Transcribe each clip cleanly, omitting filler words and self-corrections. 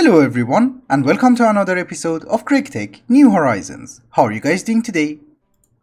Hello everyone, and welcome to another episode of GregTech New Horizons. How are you guys doing today?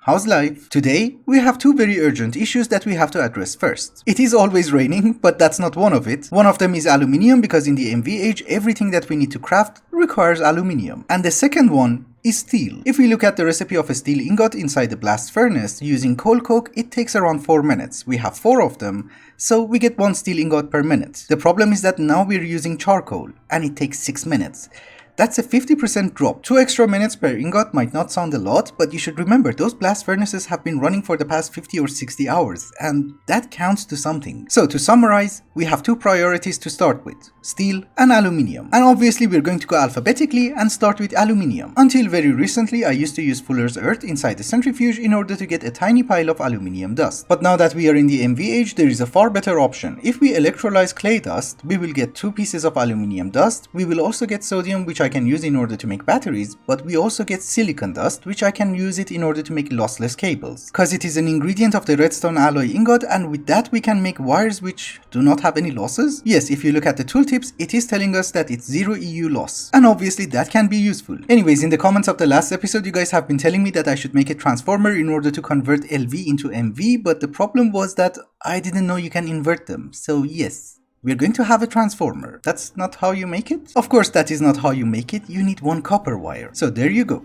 How's life? Today, we have two very urgent issues that we have to address first. It is always raining, but that's not one of it. One of them is aluminium, because in the MV age, everything that we need to craft requires aluminium. And the second one is steel. If we look at the recipe of a steel ingot inside the blast furnace using coal coke, it takes around 4 minutes. We have 4 of them, so we get 1 steel ingot per minute. The problem is that now we're using charcoal, and it takes 6 minutes. That's a 50% drop. 2 extra minutes per ingot might not sound a lot, but you should remember those blast furnaces have been running for the past 50 or 60 hours, and that counts to something. So to summarize, we have 2 priorities to start with, steel and aluminium. And obviously we're going to go alphabetically and start with aluminium. Until very recently I used to use Fuller's Earth inside the centrifuge in order to get a tiny pile of aluminium dust. But now that we are in the MV age, there is a far better option. If we electrolyze clay dust, we will get 2 pieces of aluminium dust. We will also get sodium, which I can use in order to make batteries, but we also get silicon dust, which I can use it in order to make lossless cables, because it is an ingredient of the redstone alloy ingot, and with that we can make wires which do not have any losses. Yes, if you look at the tooltips, it is telling us that it's 0 EU loss, and obviously that can be useful. Anyways, in the comments of the last episode, you guys have been telling me that I should make a transformer in order to convert LV into MV, but the problem was that I didn't know you can invert them, so yes. We're going to have a transformer. That's not how you make it? Of course that is not how you make it, you need 1 copper wire. So there you go.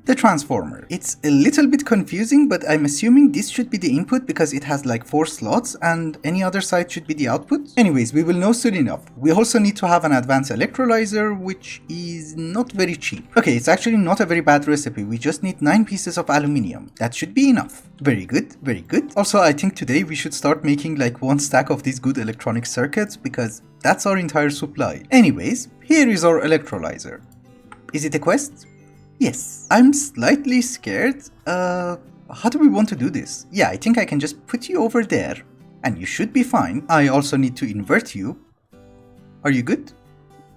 The transformer. It's a little bit confusing, but I'm assuming this should be the input because it has like 4 slots and any other side should be the output. Anyways, we will know soon enough. We also need to have an advanced electrolyzer, which is not very cheap. Okay, it's actually not a very bad recipe. We just need 9 pieces of aluminium. That should be enough. Very good, very good. Also, I think today we should start making like 1 stack of these good electronic circuits because that's our entire supply. Anyways, here is our electrolyzer. Is it a quest? Yes. I'm slightly scared. How do we want to do this? Yeah, I think I can just put you over there and you should be fine. I also need to invert you. Are you good?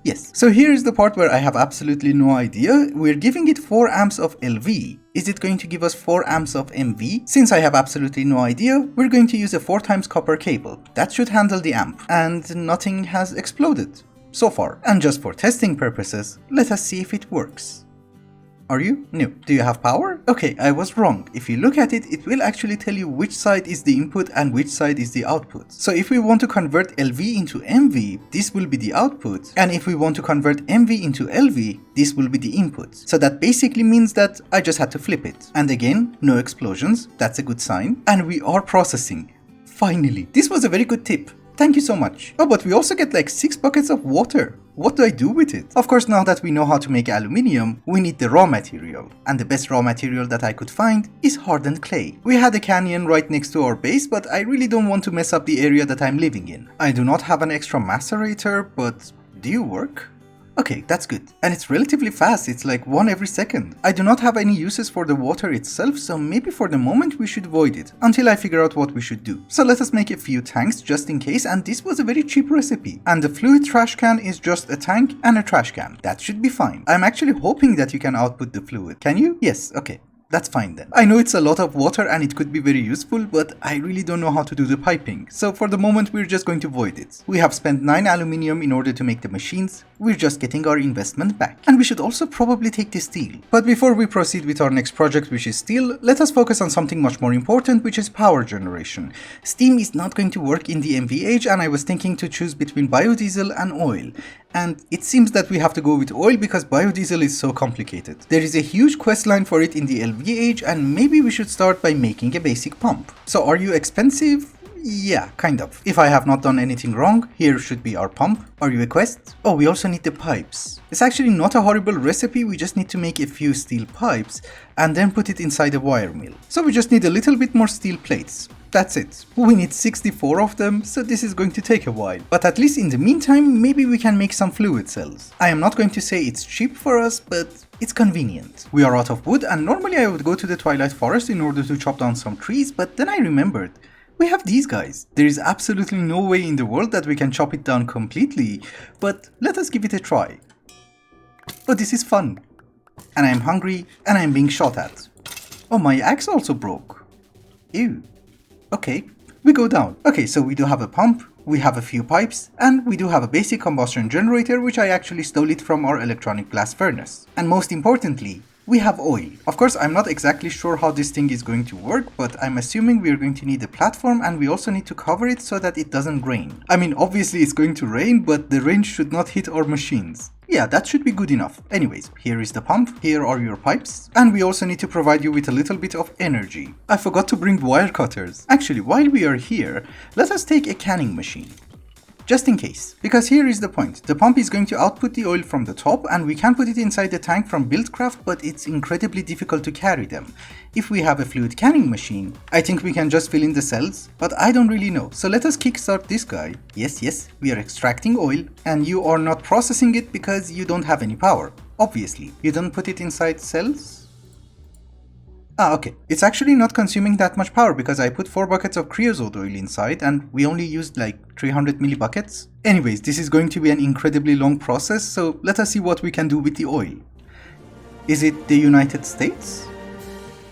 Yes. So here is the part where I have absolutely no idea. We're giving it 4 amps of LV. Is it going to give us 4 amps of MV? Since I have absolutely no idea, we're going to use a 4 times copper cable. That should handle the amp. And nothing has exploded so far. And just for testing purposes, let us see if it works. Are you? No. Do you have power? Okay, I was wrong. If you look at it, it will actually tell you which side is the input and which side is the output. So if we want to convert LV into MV, this will be the output. And if we want to convert MV into LV, this will be the input. So that basically means that I just had to flip it. And again, no explosions. That's a good sign. And we are processing. Finally. This was a very good tip. Thank you so much. Oh, but we also get like 6 buckets of water. What do I do with it? Of course, now that we know how to make aluminium, we need the raw material. And the best raw material that I could find is hardened clay. We had a canyon right next to our base, but I really don't want to mess up the area that I'm living in. I do not have an extra macerator, but do you work? Okay, that's good. And it's relatively fast, it's like 1 every second. I do not have any uses for the water itself, so maybe for the moment we should avoid it, until I figure out what we should do. So let us make a few tanks just in case, and this was a very cheap recipe. And the fluid trash can is just a tank and a trash can. That should be fine. I'm actually hoping that you can output the fluid. Can you? Yes, okay. That's fine then. I know it's a lot of water and it could be very useful, but I really don't know how to do the piping. So for the moment, we're just going to avoid it. We have spent 9 aluminium in order to make the machines. We're just getting our investment back. And we should also probably take the steel. But before we proceed with our next project, which is steel, let us focus on something much more important, which is power generation. Steam is not going to work in the MV age, and I was thinking to choose between biodiesel and oil. And it seems that we have to go with oil because biodiesel is so complicated. There is a huge quest line for it in the LV age, and maybe we should start by making a basic pump. So are you expensive? Yeah, kind of. If I have not done anything wrong, here should be our pump. Are you a quest? Oh, we also need the pipes. It's actually not a horrible recipe, we just need to make a few steel pipes and then put it inside a wire mill. So we just need a little bit more steel plates. That's it. We need 64 of them, so this is going to take a while. But at least in the meantime, maybe we can make some fluid cells. I am not going to say it's cheap for us, but it's convenient. We are out of wood, and normally I would go to the Twilight Forest in order to chop down some trees, but then I remembered. We have these guys. There is absolutely no way in the world that we can chop it down completely, but let us give it a try. Oh, this is fun. And I'm hungry, and I'm being shot at. Oh, my axe also broke. Ew. Okay, we go down. Okay, so we do have a pump, we have a few pipes, and we do have a basic combustion generator, which I actually stole it from our electronic blast furnace. And most importantly, we have oil. Of course, I'm not exactly sure how this thing is going to work, but I'm assuming we're going to need a platform, and we also need to cover it so that it doesn't rain. I mean, obviously it's going to rain, but the rain should not hit our machines. Yeah, that should be good enough. Anyways, here is the pump, here are your pipes, and we also need to provide you with a little bit of energy. I forgot to bring wire cutters. Actually, while we are here, let us take a canning machine. Just in case, because here is the point. The pump is going to output the oil from the top, and we can put it inside the tank from Buildcraft, but it's incredibly difficult to carry them. If we have a fluid canning machine, I think we can just fill in the cells, but I don't really know. So let us kickstart this guy. Yes, we are extracting oil, and you are not processing it because you don't have any power. Obviously, you don't put it inside cells? Okay. It's actually not consuming that much power because I put 4 buckets of creosote oil inside and we only used like 300 millibuckets. Anyways, this is going to be an incredibly long process, so let us see what we can do with the oil. Is it the United States?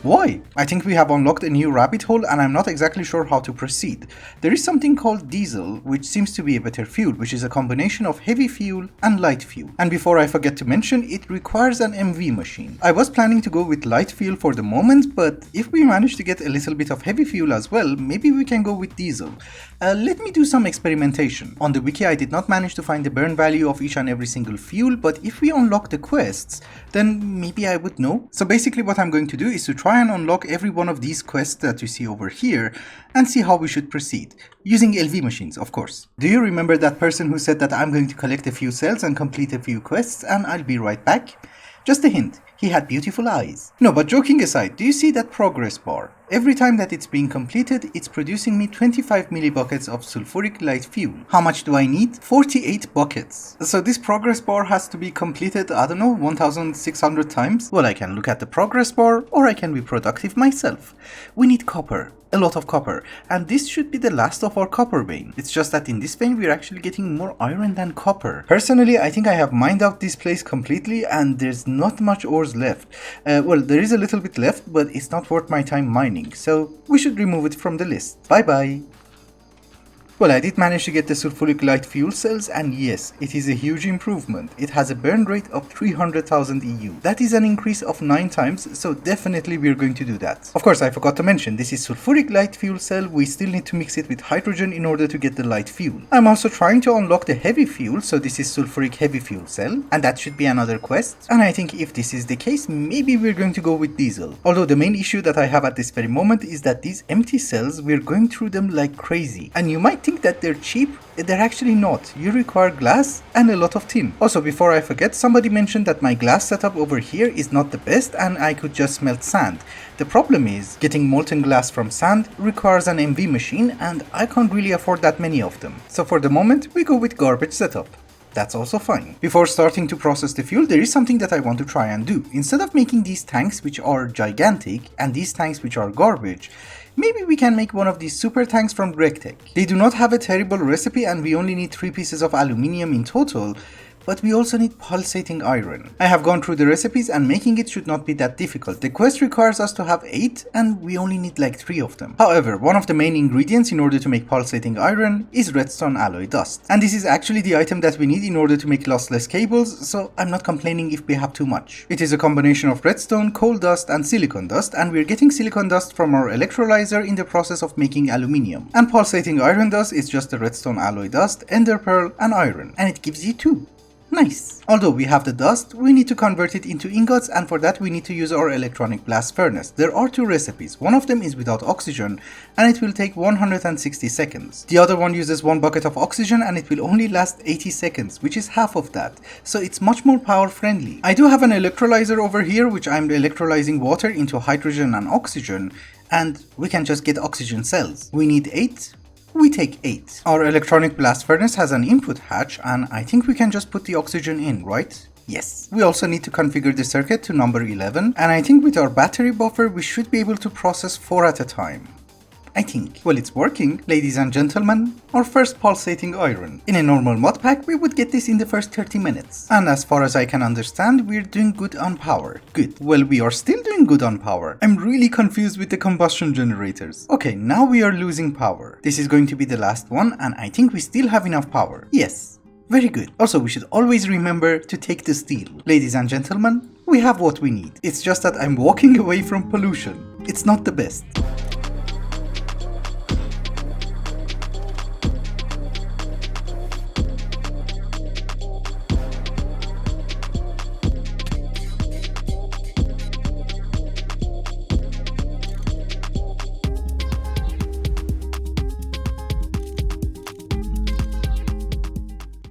Why? I think we have unlocked a new rabbit hole and I'm not exactly sure how to proceed. There is something called diesel, which seems to be a better fuel, which is a combination of heavy fuel and light fuel. And before I forget to mention, it requires an MV machine. I was planning to go with light fuel for the moment, but if we manage to get a little bit of heavy fuel as well, maybe we can go with diesel. Let me do some experimentation. On the wiki I did not manage to find the burn value of each and every single fuel, but if we unlock the quests, then maybe I would know. So basically what I'm going to do is to try and unlock every one of these quests that you see over here and see how we should proceed. Using LV machines, of course. Do you remember that person who said that I'm going to collect a few cells and complete a few quests and I'll be right back? Just a hint, he had beautiful eyes. No, but joking aside, do you see that progress bar? Every time that it's being completed, it's producing me 25 millibuckets of sulfuric light fuel. How much do I need? 48 buckets. So this progress bar has to be completed, I don't know, 1600 times? Well, I can look at the progress bar, or I can be productive myself. We need copper. A lot of copper, and this should be the last of our copper vein. It's just that in this vein we're actually getting more iron than copper. Personally, I think I have mined out this place completely and there's not much ores left. Well, there is a little bit left, but it's not worth my time mining, so we should remove it from the list. Bye bye. Well, I did manage to get the sulfuric light fuel cells, and yes, it is a huge improvement. It has a burn rate of 300,000 EU. That is an increase of 9 times, so definitely we're going to do that. Of course, I forgot to mention, this is sulfuric light fuel cell. We still need to mix it with hydrogen in order to get the light fuel. I'm also trying to unlock the heavy fuel, so this is sulfuric heavy fuel cell, and that should be another quest. And I think if this is the case, maybe we're going to go with diesel. Although the main issue that I have at this very moment is that these empty cells, we're going through them like crazy. And you might think that they're cheap, they're actually not. You require glass and a lot of tin. Also, before I forget, somebody mentioned that my glass setup over here is not the best and I could just melt sand. The problem is, getting molten glass from sand requires an MV machine and I can't really afford that many of them. So for the moment, we go with garbage setup. That's also fine. Before starting to process the fuel, there is something that I want to try and do. Instead of making these tanks which are gigantic and these tanks which are garbage, maybe we can make one of these super tanks from GregTech. They do not have a terrible recipe and we only need 3 pieces of aluminium in total, but we also need pulsating iron. I have gone through the recipes and making it should not be that difficult. The quest requires us to have 8 and we only need like 3 of them. However, one of the main ingredients in order to make pulsating iron is redstone alloy dust. And this is actually the item that we need in order to make lossless cables, so I'm not complaining if we have too much. It is a combination of redstone, coal dust and silicon dust, and we're getting silicon dust from our electrolyzer in the process of making aluminium. And pulsating iron dust is just the redstone alloy dust, ender pearl and iron, and it gives you 2. Nice. Although we have the dust, we need to convert it into ingots, and for that we need to use our electronic blast furnace. There are 2 recipes. One of them is without oxygen and it will take 160 seconds. The other one uses 1 bucket of oxygen and it will only last 80 seconds, which is half of that. So it's much more power friendly. I do have an electrolyzer over here which I'm electrolyzing water into hydrogen and oxygen, and we can just get oxygen cells. We need 8. We take 8. Our electronic blast furnace has an input hatch and I think we can just put the oxygen in, right? Yes. We also need to configure the circuit to number 11 and I think with our battery buffer we should be able to process 4 at a time. I think. Well, it's working, ladies and gentlemen. Our first pulsating iron. In a normal mod pack, we would get this in the first 30 minutes. And as far as I can understand, we're doing good on power. Good. Well, we are still doing good on power. I'm really confused with the combustion generators. Okay, now we are losing power. This is going to be the last one, and I think we still have enough power. Yes. Very good. Also, we should always remember to take the steel. Ladies and gentlemen, we have what we need. It's just that I'm walking away from pollution. It's not the best.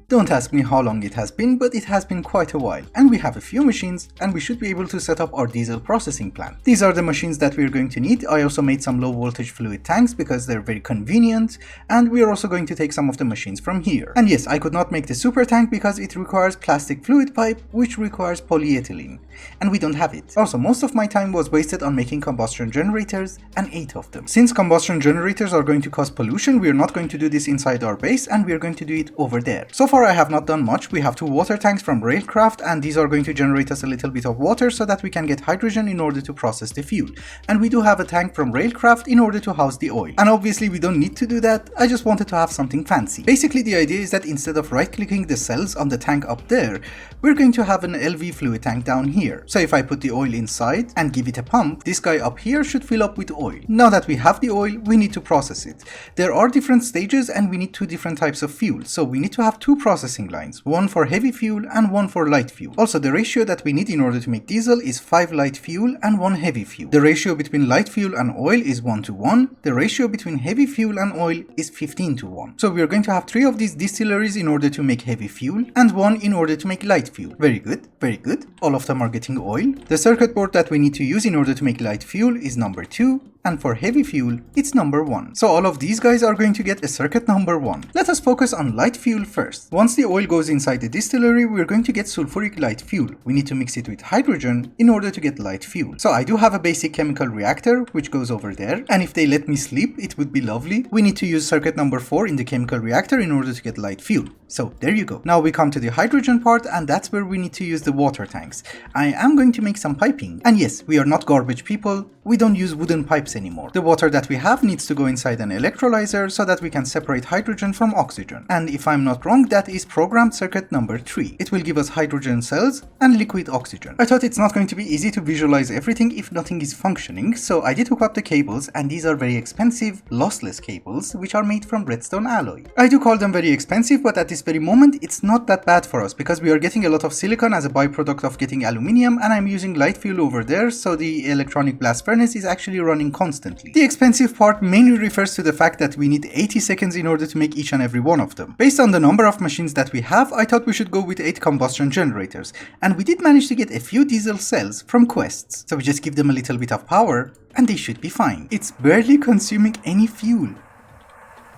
Don't ask me how long it has been, but it has been quite a while, and we have a few machines, and we should be able to set up our diesel processing plant. These are the machines that we're going to need. I also made some low voltage fluid tanks because they're very convenient, and we are also going to take some of the machines from here. And yes, I could not make the super tank because it requires plastic fluid pipe, which requires polyethylene, and we don't have it. Also, most of my time was wasted on making combustion generators, and 8 of them. Since combustion generators are going to cause pollution, we are not going to do this inside our base, and we are going to do it over there. So far I have not done much. We have 2 water tanks from Railcraft, and these are going to generate us a little bit of water so that we can get hydrogen in order to process the fuel. And we do have a tank from Railcraft in order to house the oil. And obviously we don't need to do that, I just wanted to have something fancy. Basically the idea is that instead of right clicking the cells on the tank up there, we're going to have an LV fluid tank down here. So if I put the oil inside and give it a pump, this guy up here should fill up with oil. Now that we have the oil, we need to process it. There are different stages and we need 2 different types of fuel. So we need to have 2 processing lines, one for heavy fuel and one for light fuel. Also, the ratio that we need in order to make diesel is 5 light fuel and 1 heavy fuel. The ratio between light fuel and oil is 1:1. The ratio between heavy fuel and oil is 15:1. So we are going to have 3 of these distilleries in order to make heavy fuel and 1 in order to make light fuel. Very good, very good. All of them are getting oil. The circuit board that we need to use in order to make light fuel is number 2. And for heavy fuel, it's number 1. So all of these guys are going to get a circuit number 1. Let us focus on light fuel first. Once the oil goes inside the distillery, we're going to get sulfuric light fuel. We need to mix it with hydrogen in order to get light fuel. So I do have a basic chemical reactor, which goes over there. And if they let me sleep, it would be lovely. We need to use circuit number 4 in the chemical reactor in order to get light fuel. So there you go. Now we come to the hydrogen part, and that's where we need to use the water tanks. I am going to make some piping. And yes, we are not garbage people. We don't use wooden pipes anymore. The water that we have needs to go inside an electrolyzer so that we can separate hydrogen from oxygen. And if I'm not wrong, that is programmed circuit number 3. It will give us hydrogen cells and liquid oxygen. I thought it's not going to be easy to visualize everything if nothing is functioning, so I did hook up the cables, and these are very expensive, lossless cables, which are made from redstone alloy. I do call them very expensive, but at this very moment, it's not that bad for us because we are getting a lot of silicon as a byproduct of getting aluminium, and I'm using light fuel over there, so the electronic blast furnace is actually running constantly. The expensive part mainly refers to the fact that we need 80 seconds in order to make each and every one of them. Based on the number of machines that we have, I thought we should go with 8 combustion generators, and we did manage to get a few diesel cells from quests, so we just give them a little bit of power, and they should be fine. It's barely consuming any fuel.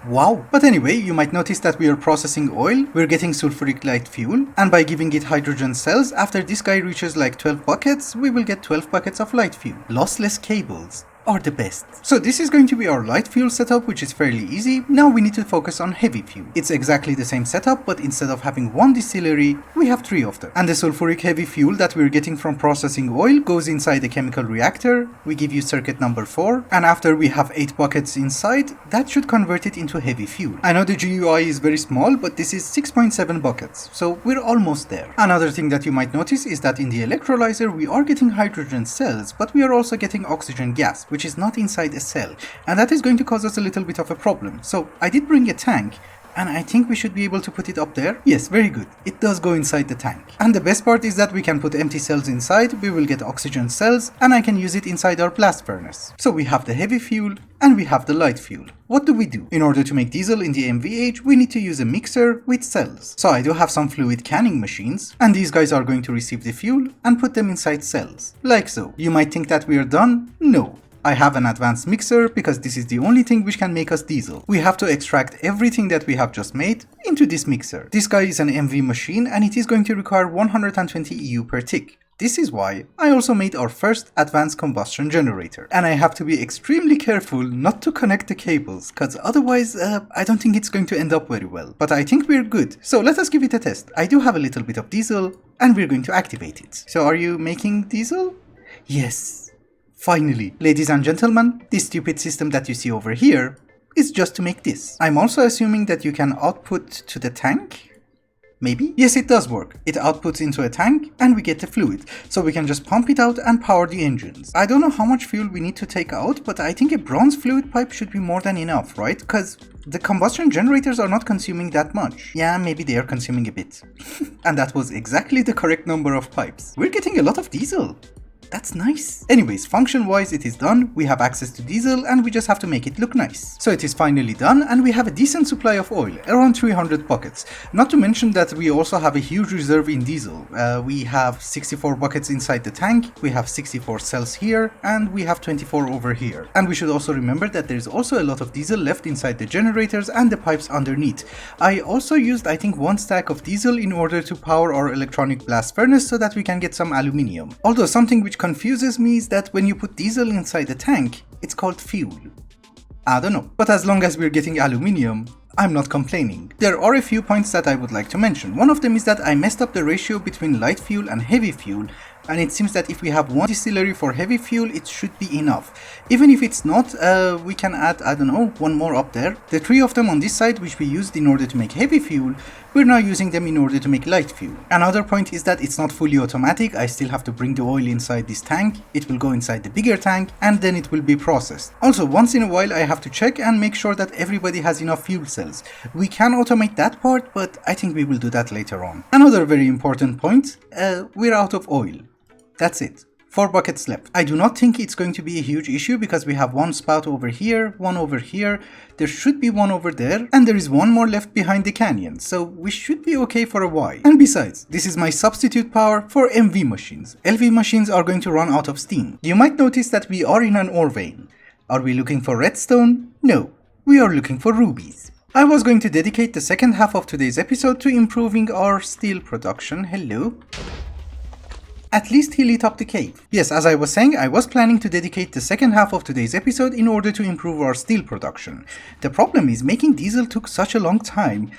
Wow. But anyway, you might notice that we are processing oil, we're getting sulfuric light fuel, and by giving it hydrogen cells, after this guy reaches like 12 buckets, we will get 12 buckets of light fuel. Lossless cables are the best. So this is going to be our light fuel setup, which is fairly easy. Now we need to focus on heavy fuel. It's exactly the same setup, but instead of having 1 distillery, we have 3 of them. And the sulfuric heavy fuel that we're getting from processing oil goes inside the chemical reactor. We give you circuit number 4, and after we have 8 buckets inside, that should convert it into heavy fuel. I know the GUI is very small, but this is 6.7 buckets, so we're almost there. Another thing that you might notice is that in the electrolyzer, we are getting hydrogen cells, but we are also getting oxygen gas, which is not inside a cell, and that is going to cause us a little bit of a problem. So I did bring a tank, and I think we should be able to put it up there. Yes, very good. It does go inside the tank. And the best part is that we can put empty cells inside, we will get oxygen cells, and I can use it inside our blast furnace. So we have the heavy fuel, and we have the light fuel. What do we do? In order to make diesel in the MVH, we need to use a mixer with cells. So I do have some fluid canning machines, and these guys are going to receive the fuel and put them inside cells. Like so. You might think that we are done. No. I have an advanced mixer because this is the only thing which can make us diesel. We have to extract everything that we have just made into this mixer. This guy is an MV machine, and it is going to require 120 EU per tick. This is why I also made our first advanced combustion generator. And I have to be extremely careful not to connect the cables, cause otherwise I don't think it's going to end up very well. But I think we're good, so let us give it a test. I do have a little bit of diesel, and we're going to activate it. So are you making diesel? Yes. Finally. Ladies and gentlemen, this stupid system that you see over here is just to make this. I'm also assuming that you can output to the tank? Maybe? Yes, it does work. It outputs into a tank and we get the fluid, so we can just pump it out and power the engines. I don't know how much fuel we need to take out, but I think a bronze fluid pipe should be more than enough, right? Because the combustion generators are not consuming that much. Yeah, maybe they are consuming a bit. And that was exactly the correct number of pipes. We're getting a lot of diesel. That's nice. Anyways, function-wise it is done, we have access to diesel and we just have to make it look nice. So it is finally done and we have a decent supply of oil, around 300 buckets. Not to mention that we also have a huge reserve in diesel. We have 64 buckets inside the tank, we have 64 cells here, and we have 24 over here. And we should also remember that there is also a lot of diesel left inside the generators and the pipes underneath. I also used I think 1 stack of diesel in order to power our electronic blast furnace so that we can get some aluminium. Although something which confuses me is that when you put diesel inside the tank, it's called fuel. I don't know, but as long as we're getting aluminium, I'm not complaining. There are a few points that I would like to mention. One of them is that I messed up the ratio between light fuel and heavy fuel, and it seems that if we have one distillery for heavy fuel, it should be enough. Even if it's not, we can add, I don't know, one more up there. The 3 of them on this side, which we used in order to make heavy fuel, we're now using them in order to make light fuel. Another point is that it's not fully automatic. I still have to bring the oil inside this tank, it will go inside the bigger tank, and then it will be processed. Also, once in a while I have to check and make sure that everybody has enough fuel cells. We can automate that part, but I think we will do that later on. Another very important point, we're out of oil. That's it. 4 buckets left. I do not think it's going to be a huge issue because we have 1 spout over here, 1 over here, there should be 1 over there, and there is 1 more left behind the canyon, so we should be okay for a while. And besides, this is my substitute power for MV machines. LV machines are going to run out of steam. You might notice that we are in an ore vein. Are we looking for redstone? No, we are looking for rubies. I was going to dedicate the second half of today's episode to improving our steel production. Hello. At least he lit up the cave. Yes, as I was saying, I was planning to dedicate the second half of today's episode in order to improve our steel production. The problem is making diesel took such a long time.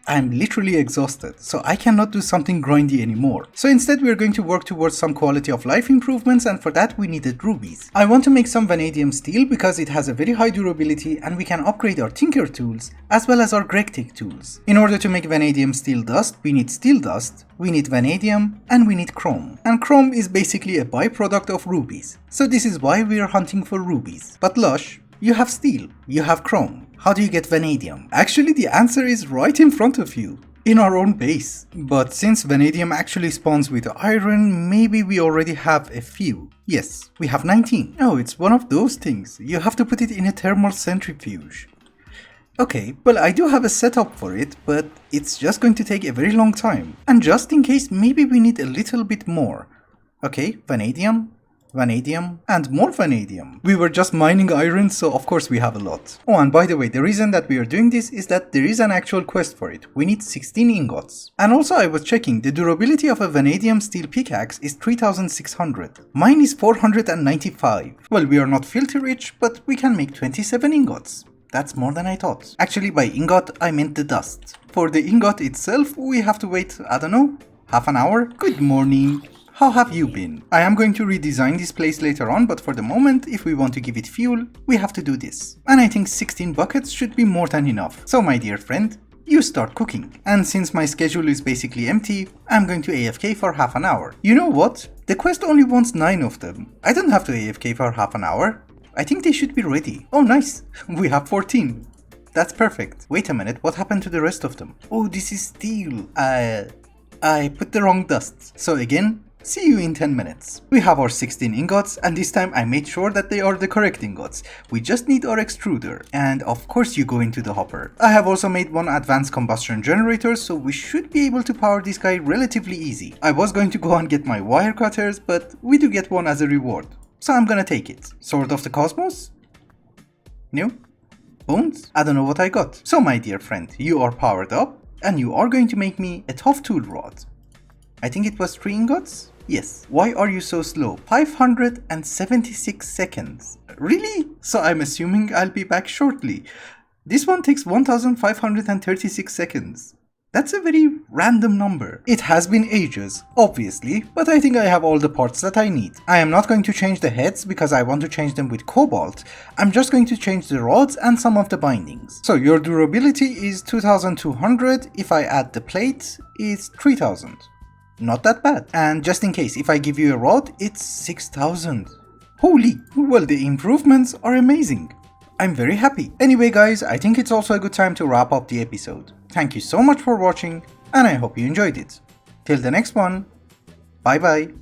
I'm literally exhausted, so I cannot do something grindy anymore. So instead we're going to work towards some quality of life improvements, and for that we needed rubies. I want to make some vanadium steel because it has a very high durability and we can upgrade our tinker tools as well as our GregTech tools. In order to make vanadium steel dust, we need steel dust, we need vanadium, and we need chrome. And chrome is basically a byproduct of rubies. So this is why we are hunting for rubies. But Lush, you have steel, you have chrome. How do you get vanadium? Actually, the answer is right in front of you, in our own base. But since vanadium actually spawns with iron, maybe we already have a few. Yes, we have 19. Oh, it's one of those things. You have to put it in a thermal centrifuge. Okay, well I do have a setup for it, but it's just going to take a very long time. And just in case, maybe we need a little bit more. Okay, vanadium, vanadium, and more vanadium. We were just mining iron, so of course we have a lot. Oh, and by the way, the reason that we are doing this is that there is an actual quest for it. We need 16 ingots. And also I was checking, the durability of a vanadium steel pickaxe is 3600. Mine is 495. Well, we are not filthy rich, but we can make 27 ingots. That's more than I thought. Actually, by ingot, I meant the dust. For the ingot itself, we have to wait, I don't know, half an hour? Good morning. How have you been? I am going to redesign this place later on, but for the moment, if we want to give it fuel, we have to do this. And I think 16 buckets should be more than enough. So my dear friend, you start cooking. And since my schedule is basically empty, I'm going to AFK for half an hour. You know what? The quest only wants 9 of them. I don't have to AFK for half an hour. I think they should be ready. Oh nice, we have 14. That's perfect. Wait a minute, what happened to the rest of them? Oh, this is steel. I put the wrong dust. So again, see you in 10 minutes. We have our 16 ingots, and this time I made sure that they are the correct ingots. We just need our extruder, and of course you go into the hopper. I have also made 1 advanced combustion generator, so we should be able to power this guy relatively easy. I was going to go and get my wire cutters, but we do get one as a reward. So I'm gonna take it. Sword of the Cosmos? No? Bones? I don't know what I got. So my dear friend, you are powered up, and you are going to make me a tough tool rod. I think it was 3 ingots? Yes, why are you so slow? 576 seconds. Really? So I'm assuming I'll be back shortly. This one takes 1536 seconds. That's a very random number. It has been ages, obviously, but I think I have all the parts that I need. I am not going to change the heads because I want to change them with cobalt. I'm just going to change the rods and some of the bindings. So your durability is 2200, if I add the plate, it's 3000. Not that bad. And just in case, if I give you a rod, it's 6000. Holy, well, the improvements are amazing. I'm very happy. Anyway guys, I think it's also a good time to wrap up the episode. Thank you so much for watching, and I hope you enjoyed it. Till the next one, bye bye.